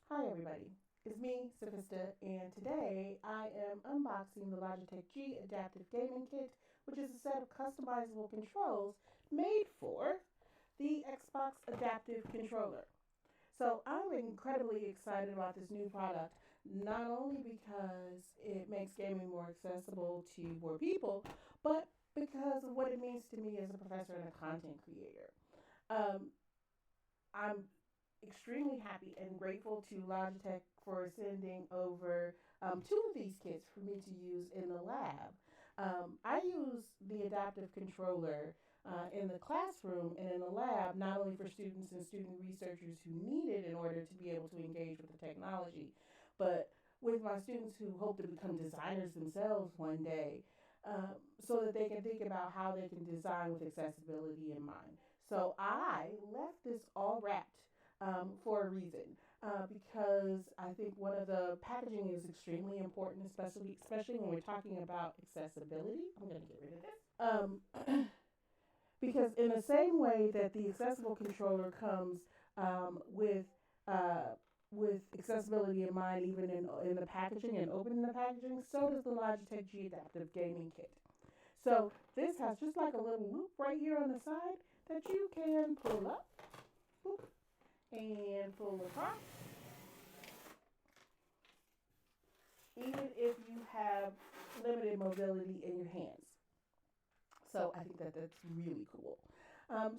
Hi everybody, it's me, Sophista, and today I am unboxing the LogitechG Adaptive Gaming Kit, which is a set of customizable controls made for the Xbox Adaptive Controller. So I'm incredibly excited about this new product, not only because it makes gaming more accessible to more people, but because of what it means to me as a professor and a content creator. Um, I'm extremely happy and grateful to Logitech for sending over two of these kits for me to use in the lab. I use the adaptive controller in the classroom and in the lab, not only for students and student researchers who need it in order to be able to engage with the technology, but with my students who hope to become designers themselves one day, so that they can think about how they can design with accessibility in mind. So I left this all wrapped for a reason. Because I think one of the packaging is extremely important, especially when we're talking about accessibility. I'm going to get rid of this. Because in the same way that the accessible controller comes with accessibility in mind, even in the packaging and opening the packaging, so does the Logitech G Adaptive Gaming Kit. So this has just like a little loop right here on the side that you can pull up, boop, and pull across, even if you have limited mobility in your hands. So I think that that's really cool.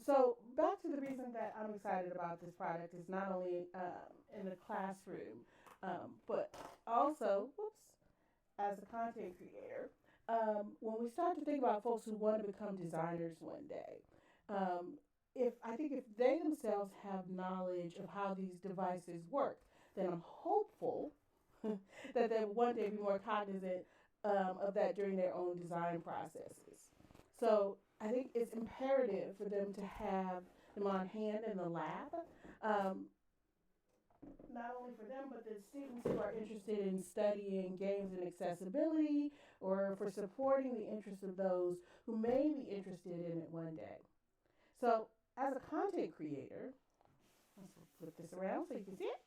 So back to the reason that I'm excited about this product is not only in the classroom, but also, whoops, as a content creator. When we start to think about folks who want to become designers one day, um, if they themselves have knowledge of how these devices work, then I'm hopeful that they will one day be more cognizant of that during their own design processes. So I think it's imperative for them to have them on hand in the lab, um, not only for them, but the students who are interested in studying games and accessibility, or for supporting the interests of those who may be interested in it one day. So, as a content creator, let's flip this around so you can see it.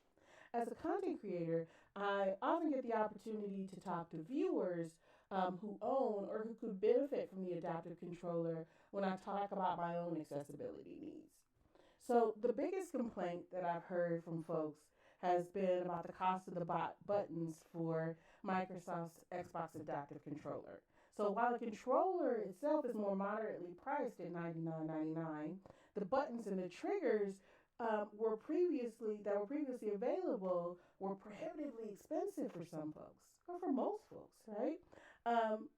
As a content creator, I often get the opportunity to talk to viewers who own or who could benefit from the adaptive controller when I talk about my own accessibility needs. So, the biggest complaint that I've heard from folks has been about the cost of the buttons for Microsoft's Xbox Adaptive Controller. So, while the controller itself is more moderately priced at $99.99, the buttons and the triggers were previously available were prohibitively expensive for some folks, or for most folks, right?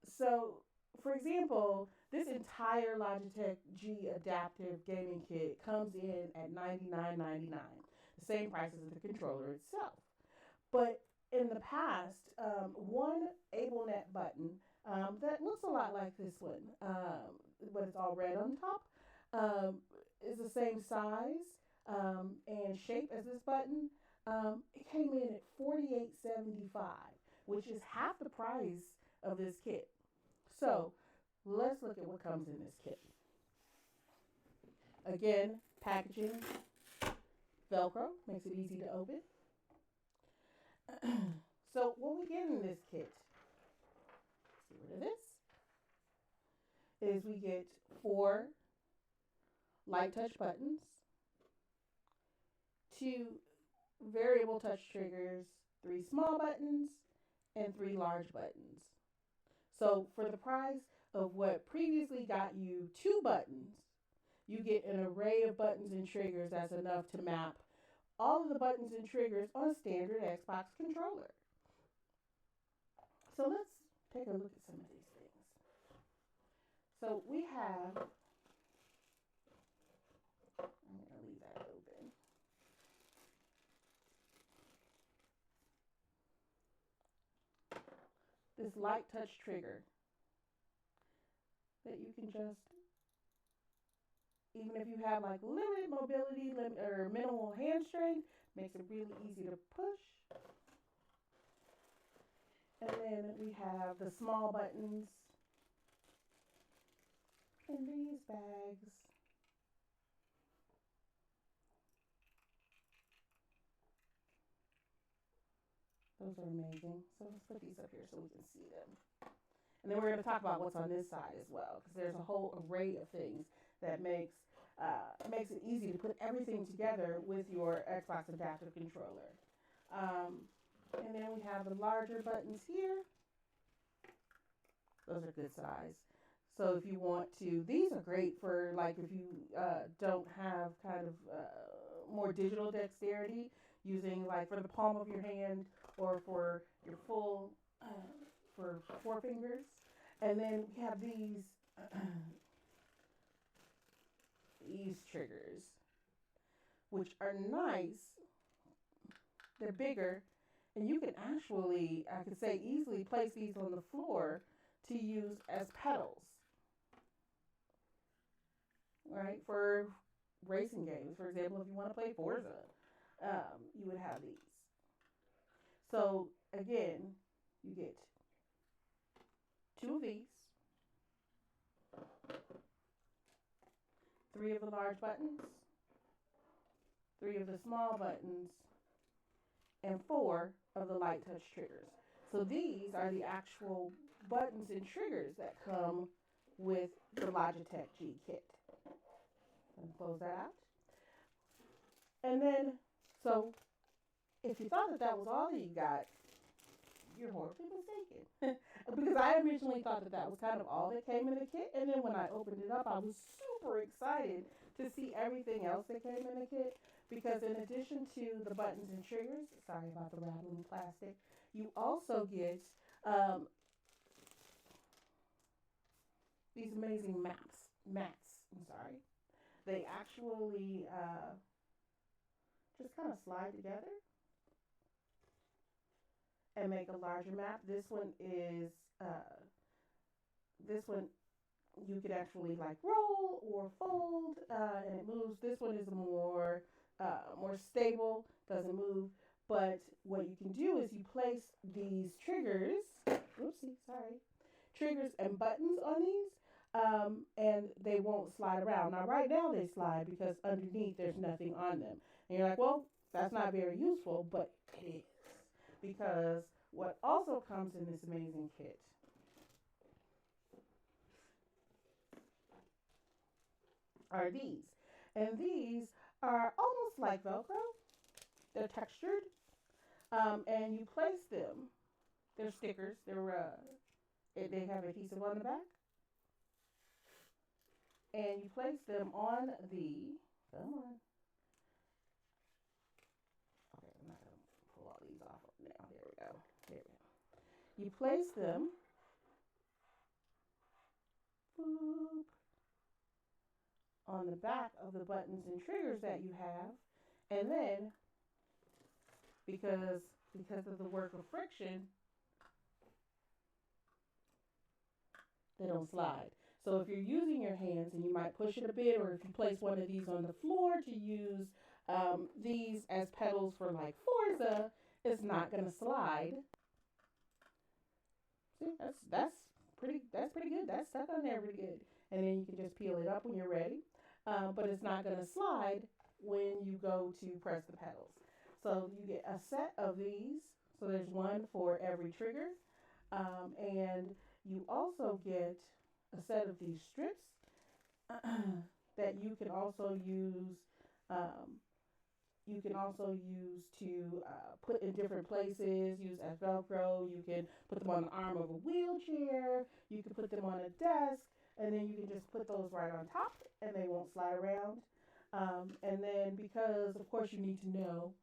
So, for example, this entire Logitech G Adaptive Gaming Kit comes in at $99.99, the same price as the controller itself. But in the past, one AbleNet button that looks a lot like this one, but it's all red on top, um, is the same size and shape as this button. It came in at $48.75, which is half the price of this kit. So let's look at what comes in this kit. Again, packaging, Velcro, makes it easy to open. So what we get in this kit, let's get rid of this, is we get 4 light touch buttons, 2 variable touch triggers, 3 small buttons, and 3 large buttons. So for the price of what previously got you 2 buttons, you get an array of buttons and triggers that's enough to map all of the buttons and triggers on a standard Xbox controller. So let's take a look at some of these things. So we have, I'm going to leave that open. This light touch trigger that you can just, even if you have like limited mobility or minimal hand strength, makes it really easy to push. And then we have the small buttons in these bags. Those are amazing. So let's put these up here so we can see them. And then we're going to talk about what's on this side as well, because there's a whole array of things that makes it easy to put everything together with your Xbox adaptive controller. And then we have the larger buttons here. Those are good size. So if you want to, these are great for like if you don't have kind of more digital dexterity, using like for the palm of your hand or for your full for four fingers. And then we have these triggers, which are nice. They're bigger, and you can actually, I could say, easily place these on the floor to use as pedals, right? For racing games, for example, if you want to play Forza, you would have these. So again, you get two of these, three of the large buttons, three of the small buttons, and four of the light touch triggers. So these are the actual buttons and triggers that come with the Logitech G kit. And close that out. And then, so if you thought that that was all that you got, you're horribly mistaken. Because I originally thought that that was kind of all that came in the kit. And then when I opened it up, I was super excited to see everything else that came in the kit. Because in addition to the buttons and triggers, sorry about the rattling plastic, you also get these amazing mats, I'm sorry. They actually just kind of slide together and make a larger map. This one you could actually like roll or fold, and it moves. This one is more stable, doesn't move. But what you can do is you place these triggers, oopsie, sorry, triggers and buttons on these, and they won't slide around. Now, right now they slide because underneath there's nothing on them. And you're like, well, that's not very useful, but it is. Because what also comes in this amazing kit are these. And these are almost like Velcro. They're textured. And you place them. They're stickers. They have adhesive on the back. And you place them on the, come on. Okay, I'm not going to pull all these off now. There we go. There we go. You place them, boop, on the back of the buttons and triggers that you have. And then, because of the work of friction, they don't slide. So if you're using your hands and you might push it a bit, or if you place one of these on the floor to use these as pedals for like Forza, it's not going to slide. See, that's pretty good. That's stuck on there pretty good. And then you can just peel it up when you're ready. But it's not going to slide when you go to press the pedals. So you get a set of these. So there's one for every trigger. And you also get a set of these strips that you can also use. To put in different places, use as Velcro. You can put them on the arm of a wheelchair. You can put them on a desk, and then you can just put those right on top, and they won't slide around. And then because, of course, you need to know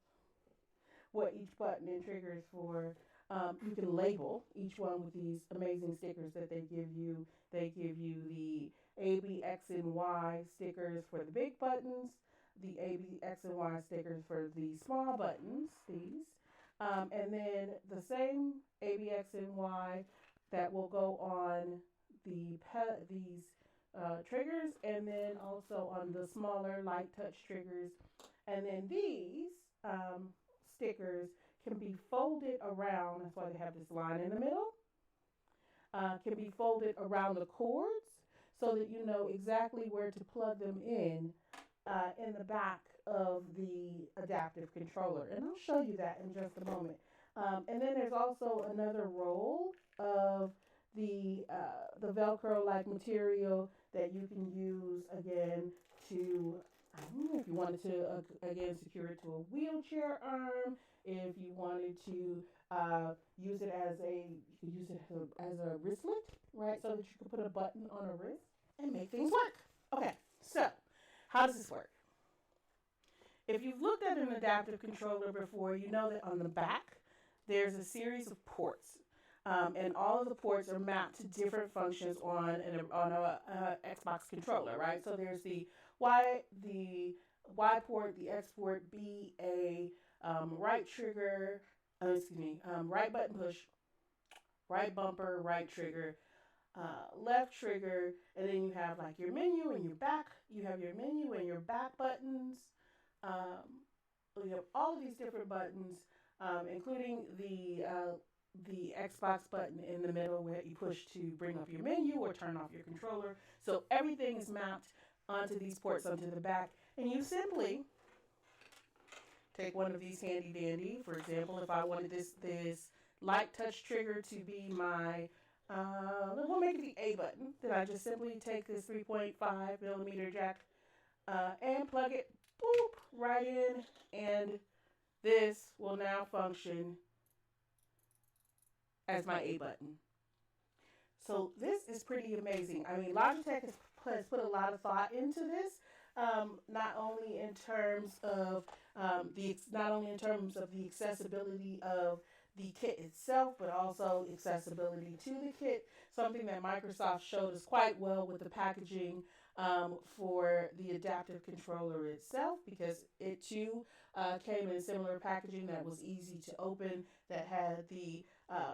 what each button and trigger is for, you can label each one with these amazing stickers that they give you. They give you the A, B, X, and Y stickers for the big buttons, the A, B, X, and Y stickers for the small buttons, these. And then the same A, B, X, and Y that will go on these triggers, and then also on the smaller light touch triggers. And then these stickers can be folded around. That's why they have this line in the middle. Can be folded around the cords so that you know exactly where to plug them in the back of the adaptive controller. And I'll show you that in just a moment. And then there's also another roll of the Velcro like material that you can use again to, I don't know, if you wanted to again secure it to a wheelchair arm, if you wanted to use it as a, you could use it as a wristlet, right? So that you could put a button on a wrist and make things work. Okay, so how does this work? If you've looked at an adaptive controller before, you know that on the back there's a series of ports, and all of the ports are mapped to different functions on a Xbox controller, right? So there's the Y port, the X port, B, A, right trigger, right button push, right bumper, right trigger, left trigger, and then you have like your menu and your back. You have your menu and your back buttons. Um, you have all of these different buttons, including the Xbox button in the middle where you push to bring up your menu or turn off your controller. So everything is mapped onto these ports onto the back, and you simply take one of these handy dandy. For example, if I wanted this light touch trigger to be my we'll make it the A button. Then I just simply take this 3.5 millimeter jack and plug it, boop, right in, and this will now function as my A button. So this is pretty amazing. I mean, Logitech has put a lot of thought into this, not only in terms of the accessibility of the kit itself, but also accessibility to the kit. Something that Microsoft showed us quite well with the packaging for the adaptive controller itself, because it too came in similar packaging that was easy to open, that had the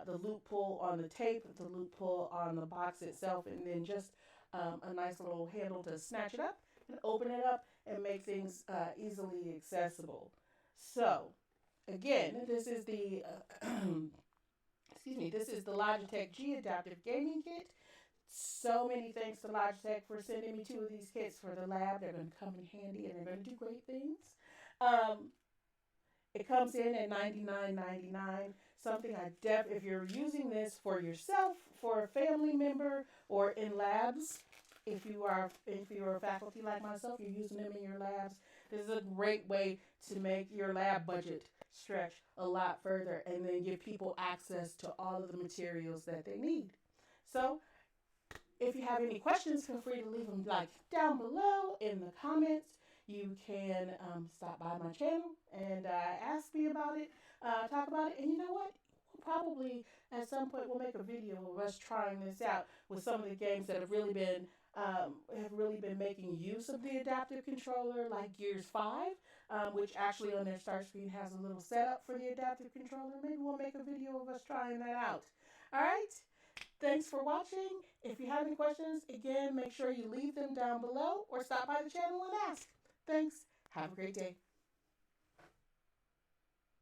loop pull on the tape, the loop pull on the box itself, and then just a nice little handle to snatch it up and open it up and make things easily accessible. So, again, this is the this is the Logitech G Adaptive Gaming Kit. So many thanks to Logitech for sending me two of these kits for the lab. They're going to come in handy and they're going to do great things. Um, it comes in at $99.99. Something if you're using this for yourself, for a family member, or in labs, if you're a faculty like myself, you're using them in your labs. This is a great way to make your lab budget stretch a lot further, and then give people access to all of the materials that they need. So, if you have any questions, feel free to leave them like down below in the comments. You can stop by my channel and ask me about it, talk about it. And you know what? We'll probably at some point we'll make a video of us trying this out with some of the games that have really been making use of the adaptive controller, like Gears 5, which actually on their start screen has a little setup for the adaptive controller. Maybe we'll make a video of us trying that out. All right. Thanks for watching. If you have any questions, again, make sure you leave them down below or stop by the channel and ask. Thanks. Have a great day.